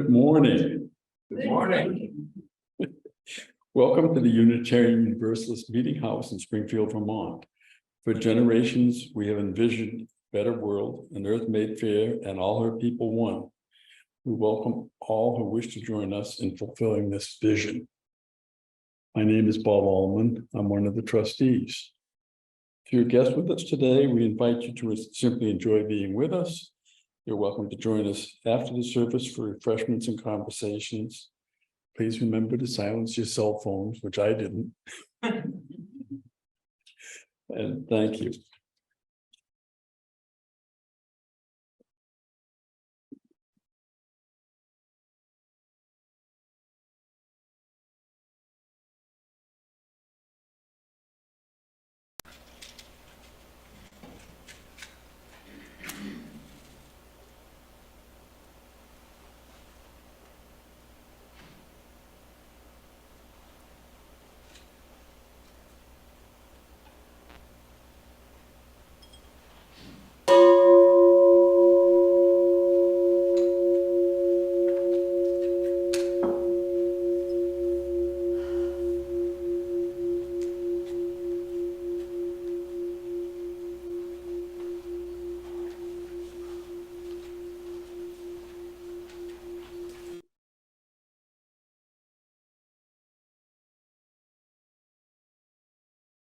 Good morning. Good morning. Welcome to the Unitarian Universalist Meeting House in Springfield, Vermont. For generations, we have envisioned a better world, an earth made fair, and all her people one. We welcome all who wish to join us in fulfilling this vision. My name is Bob Allman. I'm one of the trustees. If you're a guest with us today, we invite you to simply enjoy being with us. You're welcome to join us after the service for refreshments and conversations. Please remember to silence your cell phones, which I didn't. And thank you.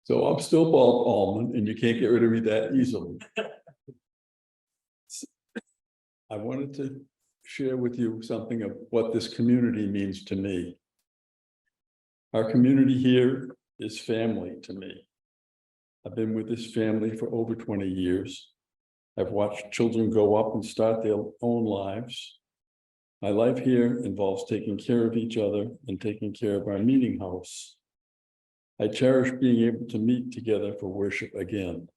So I'm still Bob Allman, and you can't get rid of me that easily. I wanted to share with you something of what this community means to me. Our community here is family to me. I've been with this family for over 20 years. I've watched children grow up and start their own lives. My life here involves taking care of each other and taking care of our meeting house. I cherish being able to meet together for worship again.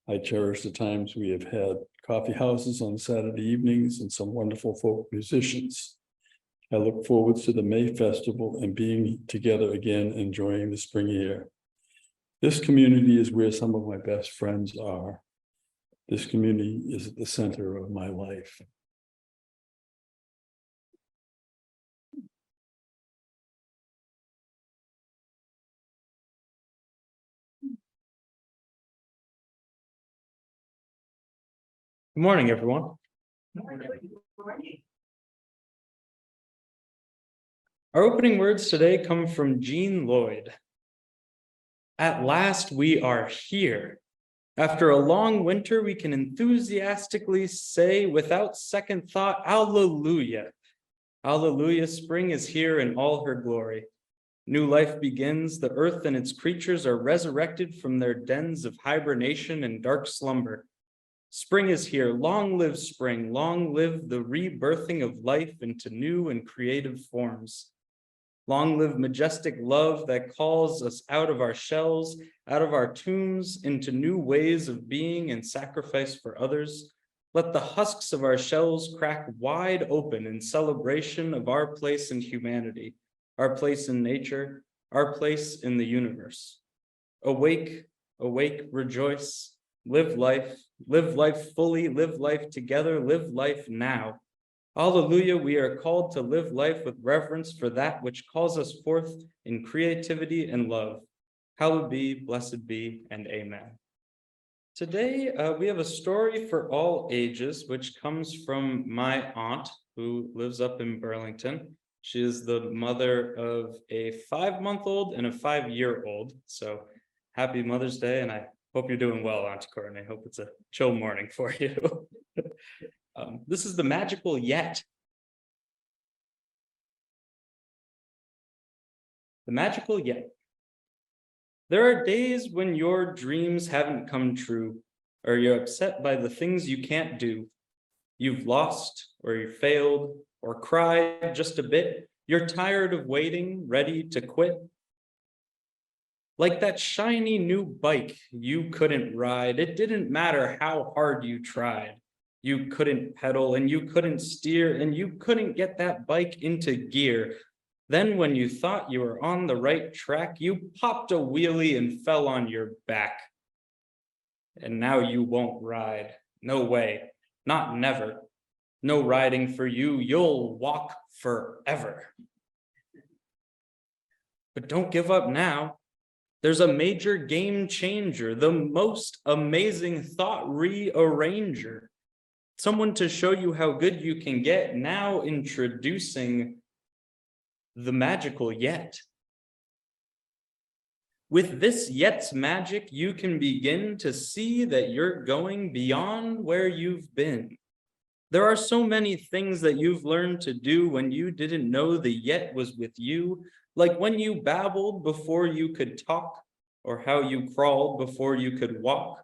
I cherish the times we have had coffee houses on Saturday evenings and some wonderful folk musicians. I look forward to the May Festival and being together again, enjoying the spring air. This community is where some of my best friends are. This community is at the center of my life. Good morning, everyone. Our opening words today come from Jean Lloyd. At last we are here. After a long winter, we can enthusiastically say without second thought, Alleluia. Alleluia, spring is here in all her glory. New life begins, the earth and its creatures are resurrected from their dens of hibernation and dark slumber. Spring is here, long live spring, long live the rebirthing of life into new and creative forms. Long live majestic love that calls us out of our shells, out of our tombs, into new ways of being and sacrifice for others. Let the husks of our shells crack wide open in celebration of our place in humanity, our place in nature, our place in the universe. Awake, awake, rejoice. Live life fully, live life together, live life now. Alleluia, we are called to live life with reverence for that which calls us forth in creativity and love. Hallowed be, blessed be, and amen. Today, we have a story for all ages, which comes from my aunt, who lives up in Burlington. She is the mother of a 5-month-old and a 5-year-old. So happy Mother's Day, and I hope you're doing well, Auntie Courtney. I hope it's a chill morning for you. This is the magical yet. The magical yet. There are days when your dreams haven't come true, or you're upset by the things you can't do. You've lost, or you failed, or cried just a bit. You're tired of waiting, ready to quit. Like that shiny new bike you couldn't ride. It didn't matter how hard you tried. You couldn't pedal and you couldn't steer and you couldn't get that bike into gear. Then when you thought you were on the right track, you popped a wheelie and fell on your back. And now you won't ride. No way. Not never. No riding for you, you'll walk forever. But don't give up now. There's a major game changer, the most amazing thought rearranger. Someone to show you how good you can get, now introducing the magical yet. With this yet's magic, you can begin to see that you're going beyond where you've been. There are so many things that you've learned to do when you didn't know the yet was with you, like when you babbled before you could talk, or how you crawled before you could walk.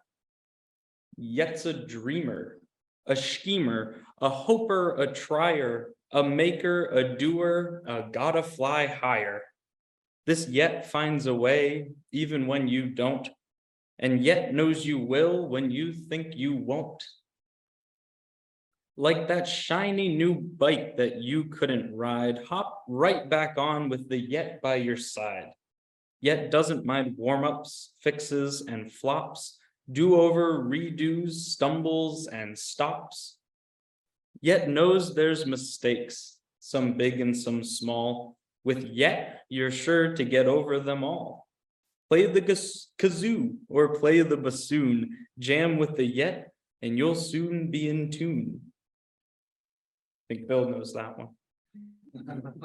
Yet's a dreamer, a schemer, a hoper, a trier, a maker, a doer, a gotta fly higher. This yet finds a way, even when you don't, and yet knows you will when you think you won't. Like that shiny new bike that you couldn't ride, hop right back on with the yet by your side. Yet doesn't mind warm-ups, fixes, and flops, do-over, redos, stumbles, and stops. Yet knows there's mistakes, some big and some small. With yet, you're sure to get over them all. Play the kazoo or play the bassoon, jam with the yet, and you'll soon be in tune. I think Bill knows that one.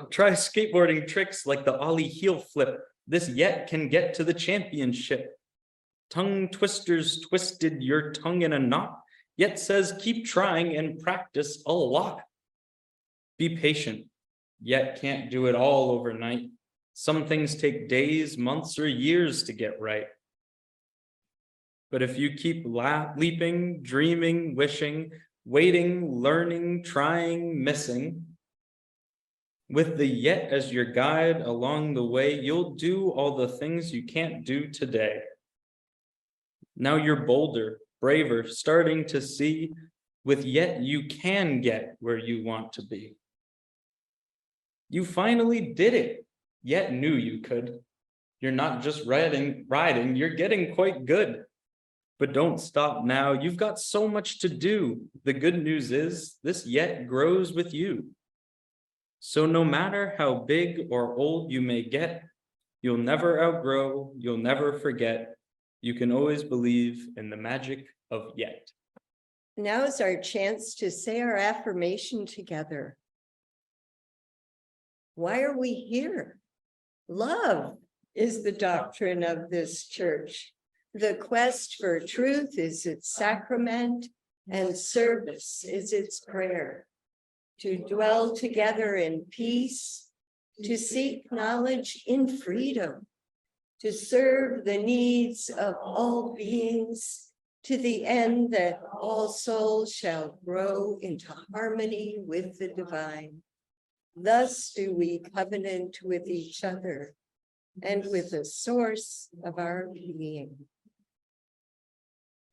Try skateboarding tricks like the ollie heel flip. This yet can get to the championship. Tongue twisters twisted your tongue in a knot, yet says keep trying and practice a lot. Be patient, yet can't do it all overnight. Some things take days, months, or years to get right. But if you keep leaping, dreaming, wishing, waiting, learning, trying, missing, with the yet as your guide along the way, you'll do all the things you can't do today. Now you're bolder, braver, starting to see, with yet you can get where you want to be. You finally did it, yet knew you could. You're not just riding, you're getting quite good. But don't stop now, you've got so much to do. The good news is, this yet grows with you. So no matter how big or old you may get, you'll never outgrow, you'll never forget. You can always believe in the magic of yet. Now is our chance to say our affirmation together. Why are we here? Love is the doctrine of this church. The quest for truth is its sacrament, and service is its prayer. To dwell together in peace, to seek knowledge in freedom, to serve the needs of all beings, to the end that all souls shall grow into harmony with the divine. Thus do we covenant with each other and with the source of our being.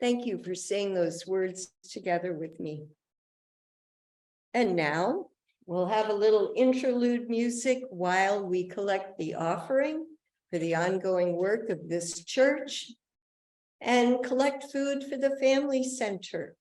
Thank you for saying those words together with me. And now we'll have a little interlude music while we collect the offering for the ongoing work of this church and collect food for the family center.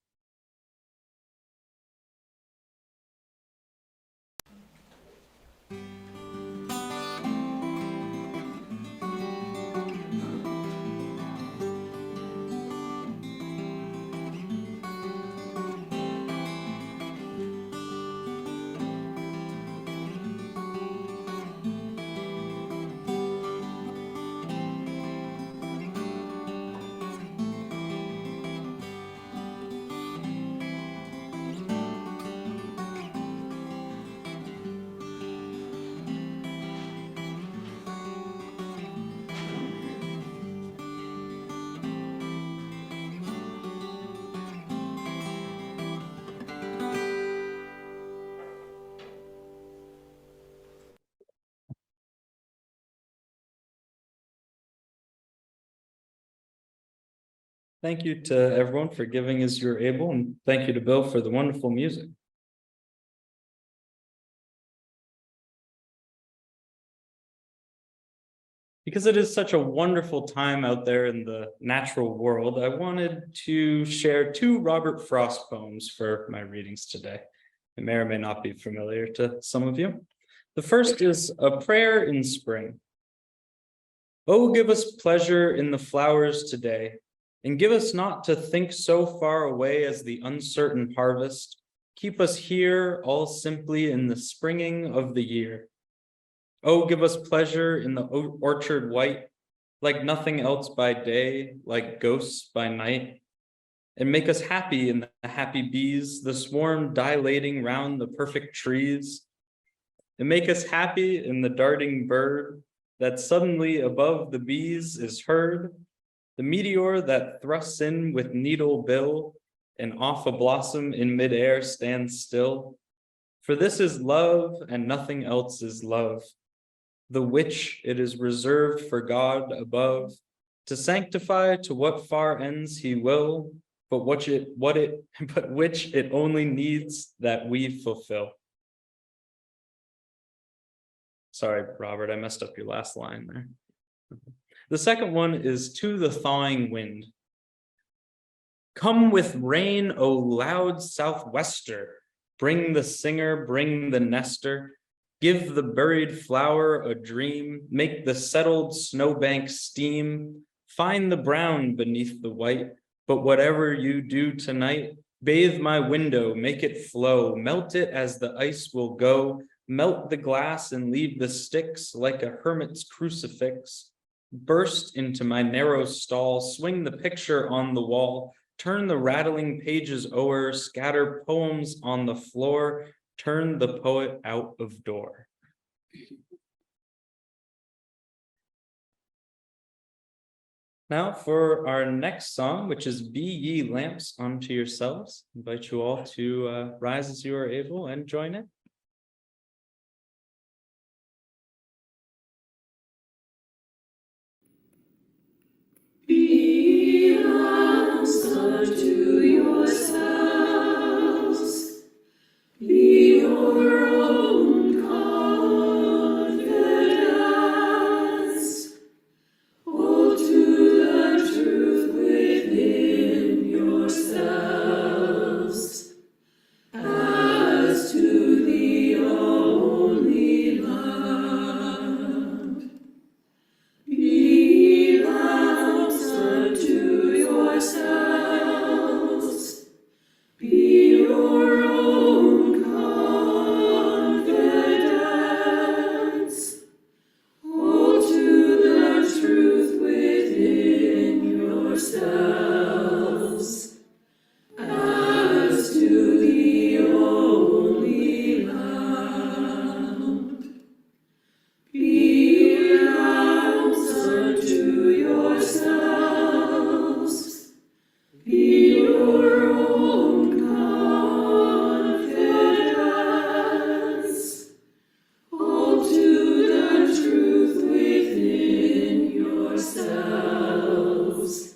Thank you to everyone for giving as you're able, and thank you to Bill for the wonderful music. Because it is such a wonderful time out there in the natural world, I wanted to share 2 Robert Frost poems for my readings today. It may or may not be familiar to some of you. The first is a prayer in spring. Oh, give us pleasure in the flowers today, and give us not to think so far away as the uncertain harvest. Keep us here all simply in the springing of the year. Oh, give us pleasure in the orchard white, like nothing else by day, like ghosts by night. And make us happy in the happy bees, the swarm dilating round the perfect trees. And make us happy in the darting bird that suddenly above the bees is heard, the meteor that thrusts in with needle bill and off a blossom in midair stands still. For this is love and nothing else is love, the which it is reserved for God above to sanctify to what far ends he will, but which it only needs that we fulfill. Sorry, Robert, I messed up your last line there. The second one is to the thawing wind. Come with rain, O loud southwester. Bring the singer, bring the nester. Give the buried flower a dream. Make the settled snowbank steam. Find the brown beneath the white. But whatever you do tonight, bathe my window, make it flow. Melt it as the ice will go. Melt the glass and leave the sticks like a hermit's crucifix. Burst into my narrow stall, swing the picture on the wall, turn the rattling pages o'er, scatter poems on the floor, turn the poet out of door. Now for our next song, which is Be Ye Lamps Unto Yourselves. I invite you all to rise as you are able and join in. Be lamps unto yourselves, be your own confidence, hold to the truth within yourselves, as to the only lamp. Be lamps unto yourselves, be your own confidence, hold to the truth within yourselves, as to the only lamp. Be lamps unto yourselves, be your own confidence, hold to the truth within yourselves,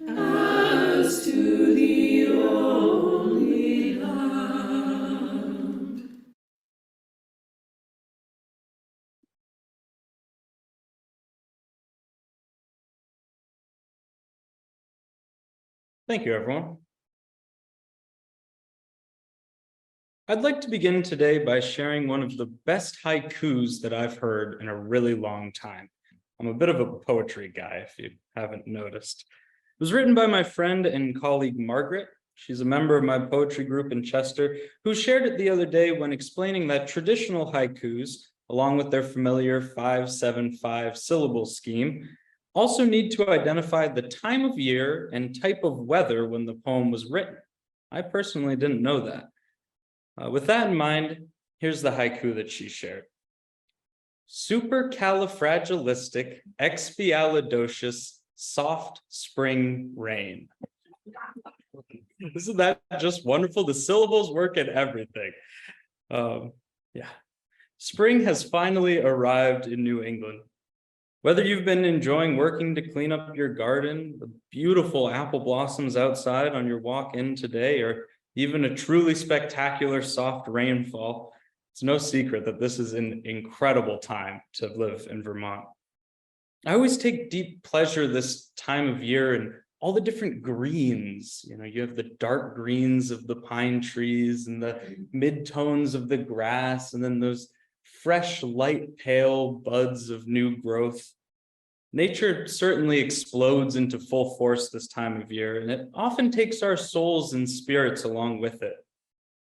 as to the only lamp. Thank you, everyone. I'd like to begin today by sharing one of the best haikus that I've heard in a really long time. I'm a bit of a poetry guy, if you haven't noticed. It was written by my friend and colleague, Margaret. She's a member of my poetry group in Chester, who shared it the other day when explaining that traditional haikus, along with their familiar 5-7-5 syllable scheme, also need to identify the time of year and type of weather when the poem was written. I personally didn't know that. With that in mind, here's the haiku that she shared. Supercalifragilistic, expialidocious, soft spring rain. Isn't that just wonderful? The syllables work in everything. Yeah. Spring has finally arrived in New England. Whether you've been enjoying working to clean up your garden, the beautiful apple blossoms outside on your walk in today, or even a truly spectacular soft rainfall, it's no secret that this is an incredible time to live in Vermont. I always take deep pleasure this time of year in all the different greens. You have the dark greens of the pine trees and the mid-tones of the grass, and then those fresh, light, pale buds of new growth. Nature certainly explodes into full force this time of year, and it often takes our souls and spirits along with it.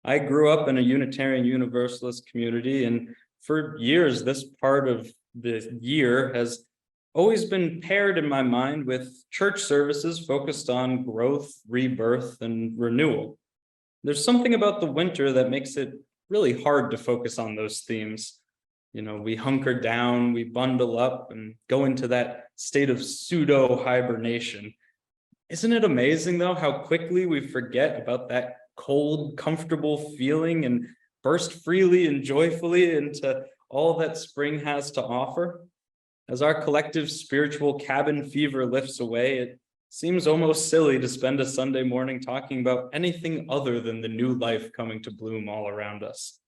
I grew up in a Unitarian Universalist community, and for years, this part of the year has always been paired in my mind with church services focused on growth, rebirth, and renewal. There's something about the winter that makes it really hard to focus on those themes. We hunker down, we bundle up, and go into that state of pseudo hibernation. Isn't it amazing, though, how quickly we forget about that cold, comfortable feeling and burst freely and joyfully into all that spring has to offer? As our collective spiritual cabin fever lifts away, it seems almost silly to spend a Sunday morning talking about anything other than the new life coming to bloom all around us.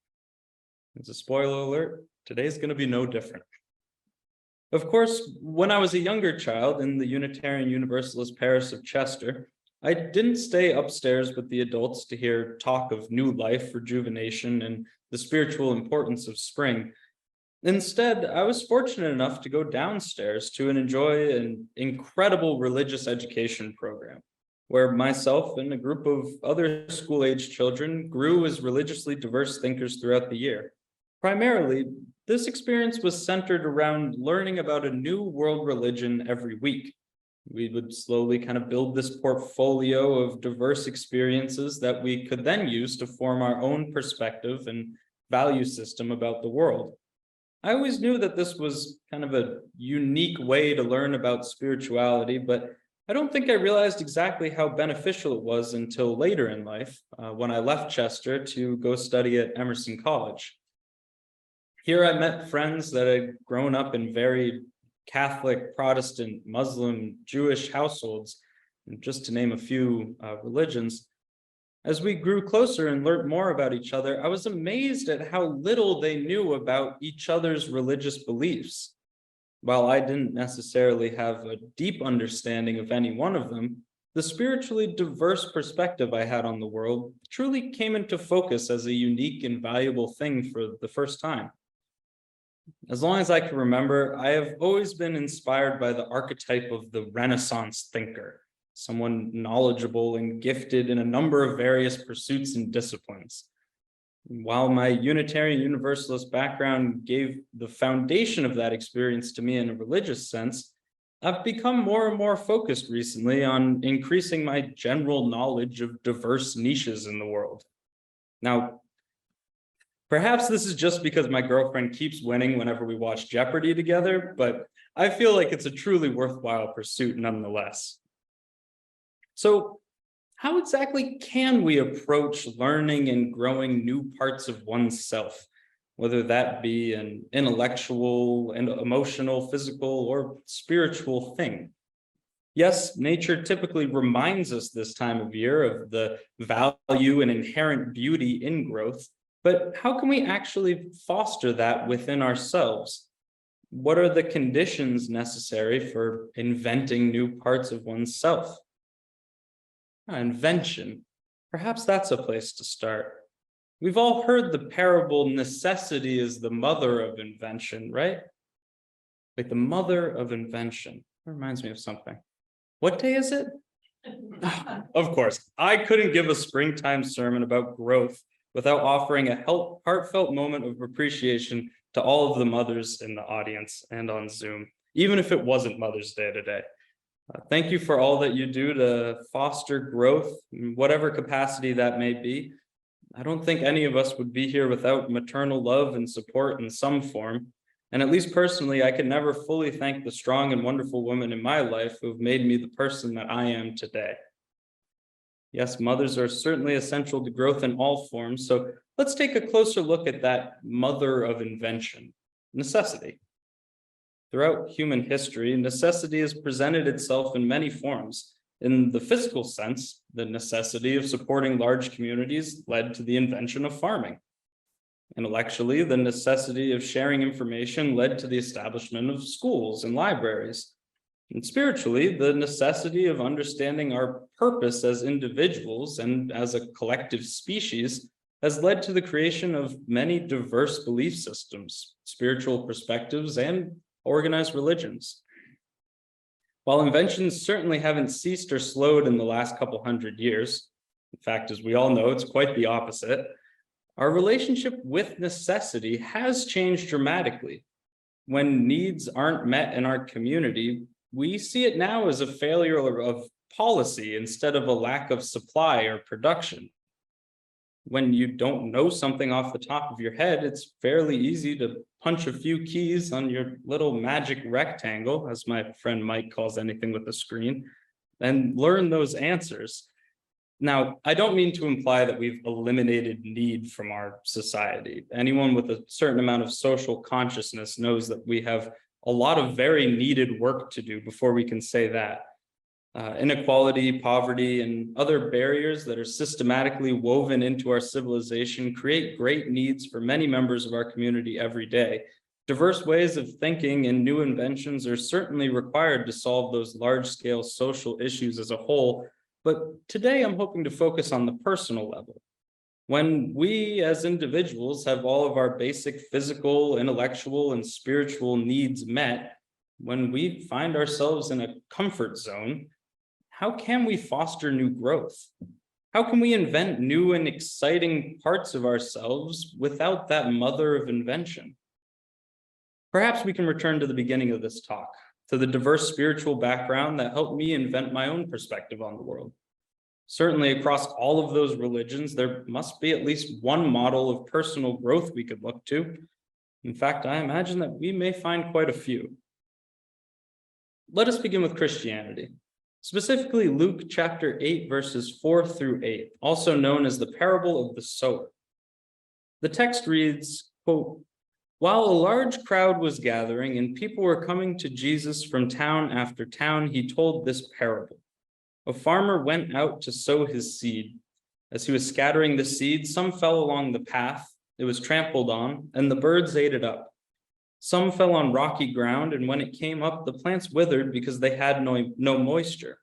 As a spoiler alert, today's going to be no different. Of course, when I was a younger child in the Unitarian Universalist parish of Chester, I didn't stay upstairs with the adults to hear talk of new life, rejuvenation, and the spiritual importance of spring. Instead, I was fortunate enough to go downstairs to enjoy an incredible religious education program, where myself and a group of other school-age children grew as religiously diverse thinkers throughout the year. Primarily, this experience was centered around learning about a new world religion every week. We would slowly kind of build this portfolio of diverse experiences that we could then use to form our own perspective and value system about the world. I always knew that this was kind of a unique way to learn about spirituality, but I don't think I realized exactly how beneficial it was until later in life, when I left Chester to go study at Emerson College. Here I met friends that had grown up in very Catholic, Protestant, Muslim, Jewish households, just to name a few religions. As we grew closer and learned more about each other, I was amazed at how little they knew about each other's religious beliefs. While I didn't necessarily have a deep understanding of any one of them, the spiritually diverse perspective I had on the world truly came into focus as a unique and valuable thing for the first time. As long as I can remember, I have always been inspired by the archetype of the Renaissance thinker, someone knowledgeable and gifted in a number of various pursuits and disciplines. While my Unitarian Universalist background gave the foundation of that experience to me in a religious sense, I've become more and more focused recently on increasing my general knowledge of diverse niches in the world. Now, perhaps this is just because my girlfriend keeps winning whenever we watch Jeopardy together, but I feel like it's a truly worthwhile pursuit nonetheless. So, how exactly can we approach learning and growing new parts of oneself, whether that be an intellectual, and emotional, physical, or spiritual thing? Yes, nature typically reminds us this time of year of the value and inherent beauty in growth, but how can we actually foster that within ourselves? What are the conditions necessary for inventing new parts of oneself? Invention. Perhaps that's a place to start. We've all heard the parable, necessity is the mother of invention, right? Like the mother of invention. That reminds me of something. What day is it? Of course, I couldn't give a springtime sermon about growth without offering a heartfelt moment of appreciation to all of the mothers in the audience and on Zoom, even if it wasn't Mother's Day today. Thank you for all that you do to foster growth, in whatever capacity that may be. I don't think any of us would be here without maternal love and support in some form. And at least personally, I can never fully thank the strong and wonderful women in my life who have made me the person that I am today. Yes, mothers are certainly essential to growth in all forms. So let's take a closer look at that mother of invention, necessity. Throughout human history, necessity has presented itself in many forms. In the physical sense, the necessity of supporting large communities led to the invention of farming. Intellectually, the necessity of sharing information led to the establishment of schools and libraries. And spiritually, the necessity of understanding our purpose as individuals and as a collective species has led to the creation of many diverse belief systems, spiritual perspectives, and organized religions. While inventions certainly haven't ceased or slowed in the last couple hundred years, in fact, as we all know, it's quite the opposite, our relationship with necessity has changed dramatically. When needs aren't met in our community, we see it now as a failure of policy instead of a lack of supply or production. When you don't know something off the top of your head, it's fairly easy to punch a few keys on your little magic rectangle, as my friend Mike calls anything with a screen, and learn those answers. Now, I don't mean to imply that we've eliminated need from our society. Anyone with a certain amount of social consciousness knows that we have a lot of very needed work to do before we can say that. Inequality, poverty, and other barriers that are systematically woven into our civilization create great needs for many members of our community every day. Diverse ways of thinking and new inventions are certainly required to solve those large-scale social issues as a whole, but today I'm hoping to focus on the personal level. When we as individuals have all of our basic physical, intellectual, and spiritual needs met, when we find ourselves in a comfort zone, how can we foster new growth? How can we invent new and exciting parts of ourselves without that mother of invention? Perhaps we can return to the beginning of this talk, to the diverse spiritual background that helped me invent my own perspective on the world. Certainly across all of those religions, there must be at least one model of personal growth we could look to. In fact, I imagine that we may find quite a few. Let us begin with Christianity. Specifically, Luke chapter 8, verses 4 through 8, also known as the parable of the sower. The text reads, quote, "While a large crowd was gathering and people were coming to Jesus from town after town, he told this parable. A farmer went out to sow his seed. As he was scattering the seed, some fell along the path, it was trampled on, and the birds ate it up. Some fell on rocky ground, and when it came up, the plants withered because they had no moisture.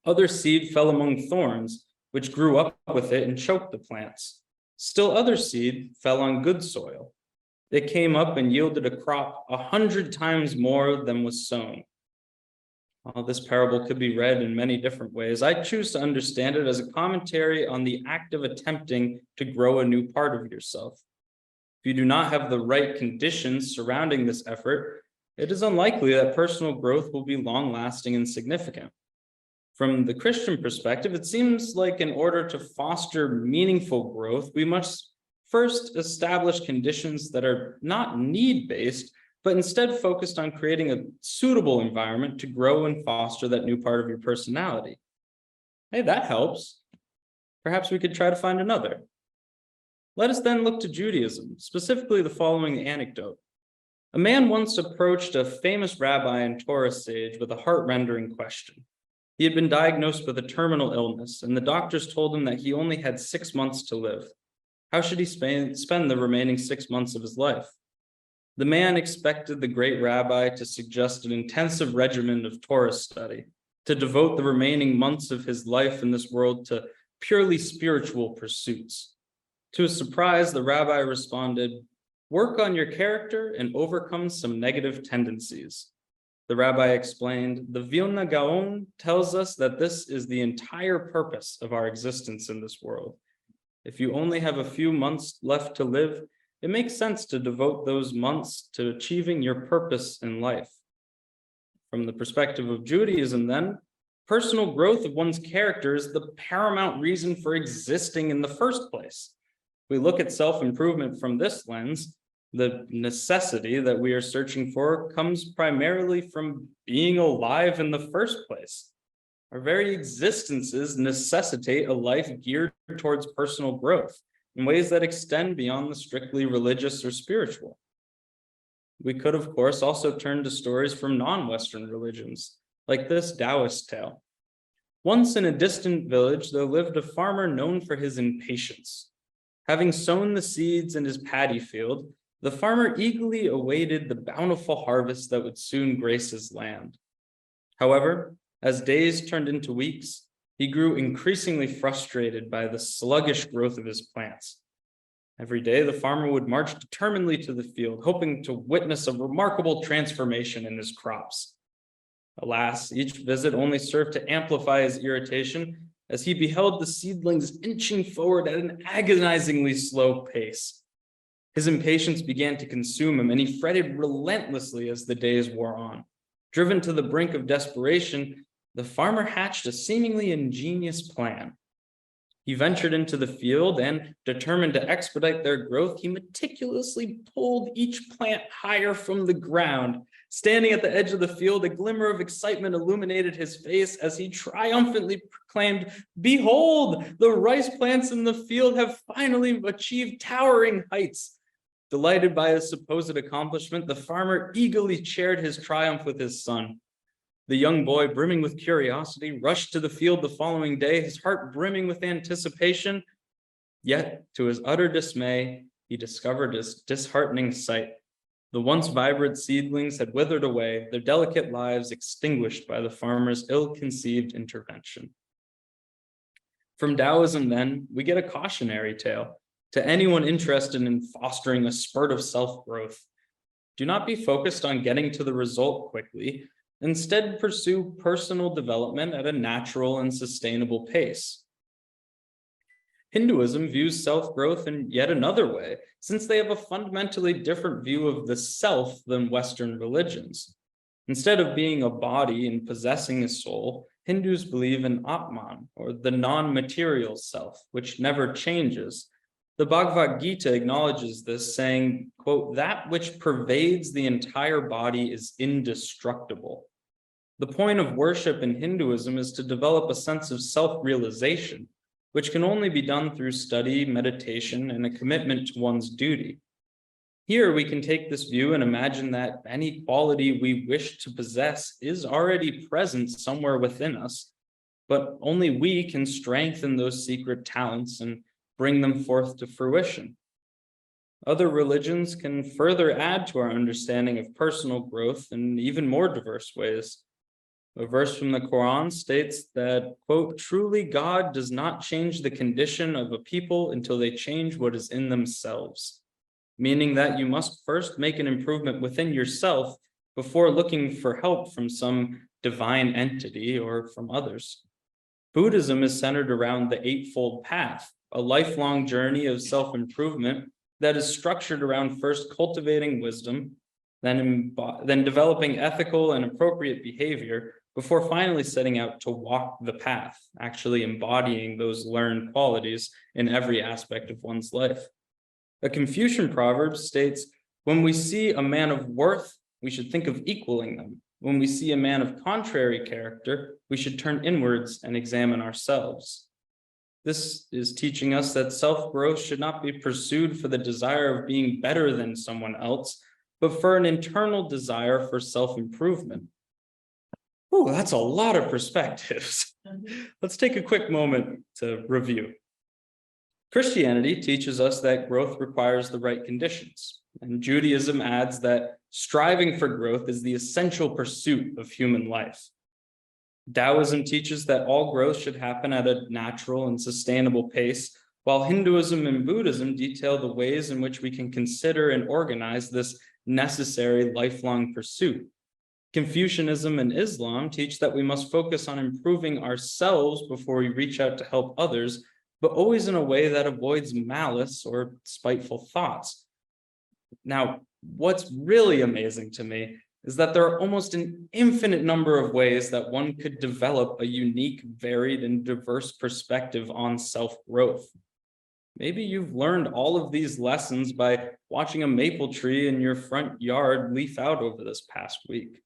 Other seed fell among thorns, which grew up with it and choked the plants. Still other seed fell on good soil. It came up and yielded a crop 100 times more than was sown." While this parable could be read in many different ways, I choose to understand it as a commentary on the act of attempting to grow a new part of yourself. If you do not have the right conditions surrounding this effort, it is unlikely that personal growth will be long-lasting and significant. From the Christian perspective, it seems like in order to foster meaningful growth, we must first establish conditions that are not need-based, but instead focused on creating a suitable environment to grow and foster that new part of your personality. Hey, that helps. Perhaps we could try to find another. Let us then look to Judaism, specifically the following anecdote. A man once approached a famous rabbi and Torah sage with a heart-rending question. He had been diagnosed with a terminal illness, and the doctors told him that he only had 6 months to live. How should he spend the remaining 6 months of his life? The man expected the great rabbi to suggest an intensive regimen of Torah study, to devote the remaining months of his life in this world to purely spiritual pursuits. To his surprise, the rabbi responded, "Work on your character and overcome some negative tendencies." The rabbi explained, "The Vilna Gaon tells us that this is the entire purpose of our existence in this world. If you only have a few months left to live, it makes sense to devote those months to achieving your purpose in life." From the perspective of Judaism, then, personal growth of one's character is the paramount reason for existing in the first place. If we look at self-improvement from this lens, the necessity that we are searching for comes primarily from being alive in the first place. Our very existences necessitate a life geared towards personal growth in ways that extend beyond the strictly religious or spiritual. We could, of course, also turn to stories from non-Western religions, like this Taoist tale. Once in a distant village, there lived a farmer known for his impatience. Having sown the seeds in his paddy field, the farmer eagerly awaited the bountiful harvest that would soon grace his land. However, as days turned into weeks, he grew increasingly frustrated by the sluggish growth of his plants. Every day, the farmer would march determinedly to the field, hoping to witness a remarkable transformation in his crops. Alas, each visit only served to amplify his irritation as he beheld the seedlings inching forward at an agonizingly slow pace. His impatience began to consume him, and he fretted relentlessly as the days wore on. Driven to the brink of desperation, the farmer hatched a seemingly ingenious plan. He ventured into the field and, determined to expedite their growth, he meticulously pulled each plant higher from the ground. Standing at the edge of the field, a glimmer of excitement illuminated his face as he triumphantly proclaimed, "Behold, the rice plants in the field have finally achieved towering heights." Delighted by his supposed accomplishment, the farmer eagerly shared his triumph with his son. The young boy, brimming with curiosity, rushed to the field the following day, his heart brimming with anticipation. Yet, to his utter dismay, he discovered his disheartening sight. The once vibrant seedlings had withered away, their delicate lives extinguished by the farmer's ill-conceived intervention. From Taoism, then, we get a cautionary tale to anyone interested in fostering a spurt of self-growth. Do not be focused on getting to the result quickly. Instead, pursue personal development at a natural and sustainable pace. Hinduism views self-growth in yet another way, since they have a fundamentally different view of the self than Western religions. Instead of being a body and possessing a soul, Hindus believe in Atman, or the non-material self, which never changes. The Bhagavad Gita acknowledges this, saying, quote, "That which pervades the entire body is indestructible." The point of worship in Hinduism is to develop a sense of self-realization, which can only be done through study, meditation, and a commitment to one's duty. Here we can take this view and imagine that any quality we wish to possess is already present somewhere within us, but only we can strengthen those secret talents and bring them forth to fruition. Other religions can further add to our understanding of personal growth in even more diverse ways. A verse from the Quran states that, quote, "Truly God does not change the condition of a people until they change what is in themselves," meaning that you must first make an improvement within yourself before looking for help from some divine entity or from others. Buddhism is centered around the Eightfold Path, a lifelong journey of self-improvement that is structured around first cultivating wisdom, then developing ethical and appropriate behavior, before finally setting out to walk the path, actually embodying those learned qualities in every aspect of one's life. A Confucian proverb states, "When we see a man of worth, we should think of equaling them. When we see a man of contrary character, we should turn inwards and examine ourselves." This is teaching us that self-growth should not be pursued for the desire of being better than someone else, but for an internal desire for self-improvement. Oh, that's a lot of perspectives. Let's take a quick moment to review. Christianity teaches us that growth requires the right conditions, and Judaism adds that striving for growth is the essential pursuit of human life. Taoism teaches that all growth should happen at a natural and sustainable pace, while Hinduism and Buddhism detail the ways in which we can consider and organize this necessary lifelong pursuit. Confucianism and Islam teach that we must focus on improving ourselves before we reach out to help others, but always in a way that avoids malice or spiteful thoughts. Now, what's really amazing to me is that there are almost an infinite number of ways that one could develop a unique, varied, and diverse perspective on self-growth. Maybe you've learned all of these lessons by watching a maple tree in your front yard leaf out over this past week,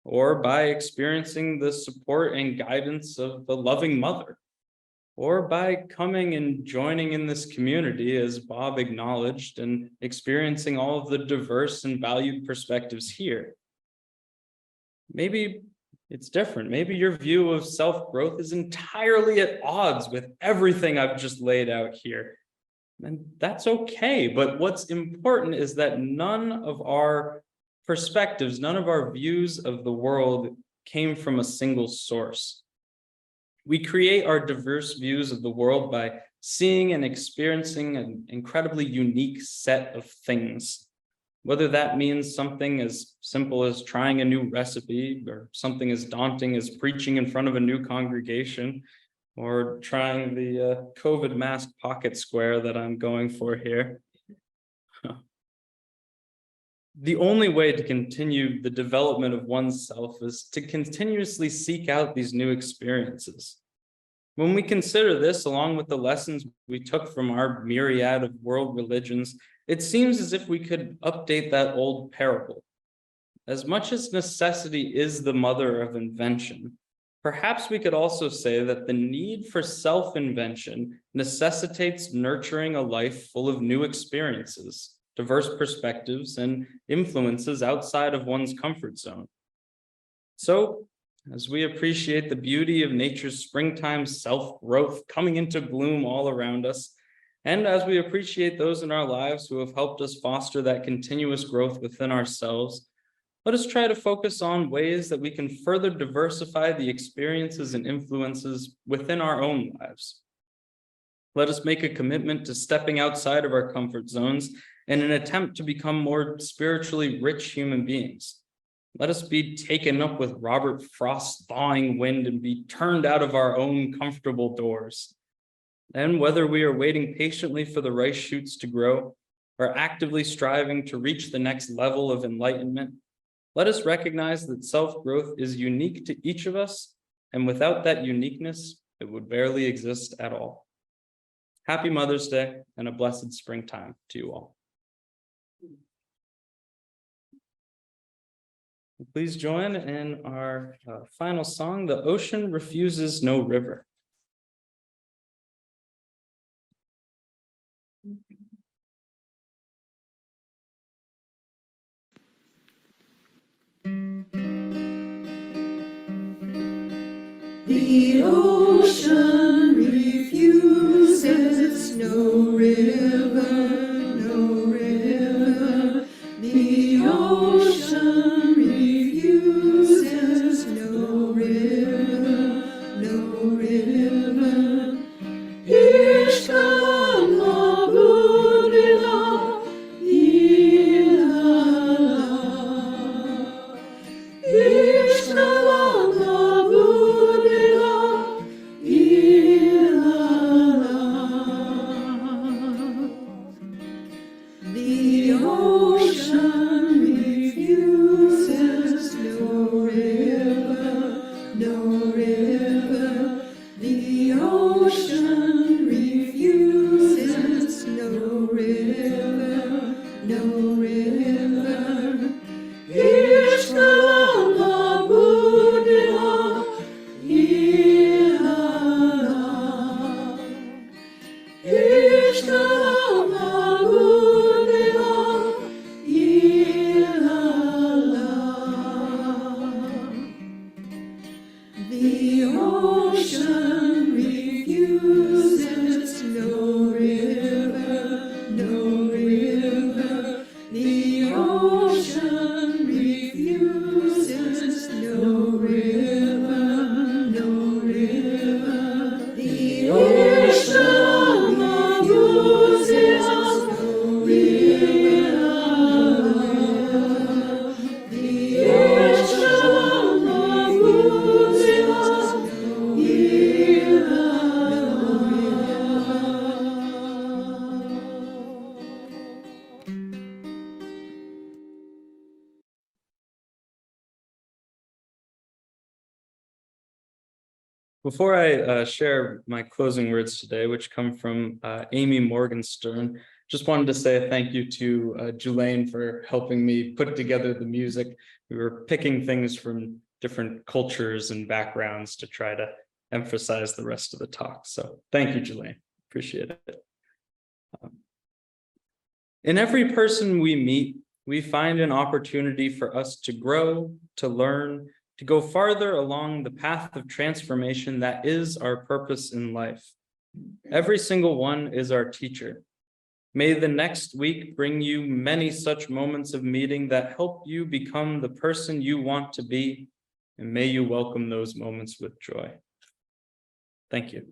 or by experiencing the support and guidance of the loving mother, or by coming and joining in this community, as Bob acknowledged, and experiencing all of the diverse and valued perspectives here. Maybe it's different. Maybe your view of self-growth is entirely at odds with everything I've just laid out here. And that's okay. But what's important is that none of our perspectives, none of our views of the world came from a single source. We create our diverse views of the world by seeing and experiencing an incredibly unique set of things, whether that means something as simple as trying a new recipe, or something as daunting as preaching in front of a new congregation, or trying the COVID mask pocket square that I'm going for here. The only way to continue the development of oneself is to continuously seek out these new experiences. When we consider this, along with the lessons we took from our myriad of world religions, it seems as if we could update that old parable. As much as necessity is the mother of invention, perhaps we could also say that the need for self-invention necessitates nurturing a life full of new experiences, diverse perspectives, and influences outside of one's comfort zone. So, as we appreciate the beauty of nature's springtime self-growth coming into bloom all around us, and as we appreciate those in our lives who have helped us foster that continuous growth within ourselves, let us try to focus on ways that we can further diversify the experiences and influences within our own lives. Let us make a commitment to stepping outside of our comfort zones in an attempt to become more spiritually rich human beings. Let us be taken up with Robert Frost's thawing wind and be turned out of our own comfortable doors. And whether we are waiting patiently for the rice shoots to grow or actively striving to reach the next level of enlightenment, let us recognize that self-growth is unique to each of us, and without that uniqueness, it would barely exist at all. Happy Mother's Day and a blessed springtime to you all. Please join in our final song, The Ocean Refuses No River. The ocean refuses no river, no river. The ocean refuses no river, no river. Ishkalam Wunderle, Ishkalam the ocean refuses no river, no river. The ocean refuses no river, no river. Ishkalam Wunderle, Ishkalam the ocean refuses no river, no river. The ocean refuses no river, no river. The ocean refuses no river, the ocean refuses Before I share my closing words today, which come from Amy Morgenstern, just wanted to say thank you to Julaine for helping me put together the music. We were picking things from different cultures and backgrounds to try to emphasize the rest of the talk. So thank you, Julaine. Appreciate it. In every person we meet, we find an opportunity for us to grow, to learn, to go farther along the path of transformation that is our purpose in life. Every single one is our teacher. May the next week bring you many such moments of meeting that help you become the person you want to be and may you welcome those moments with joy. Thank you.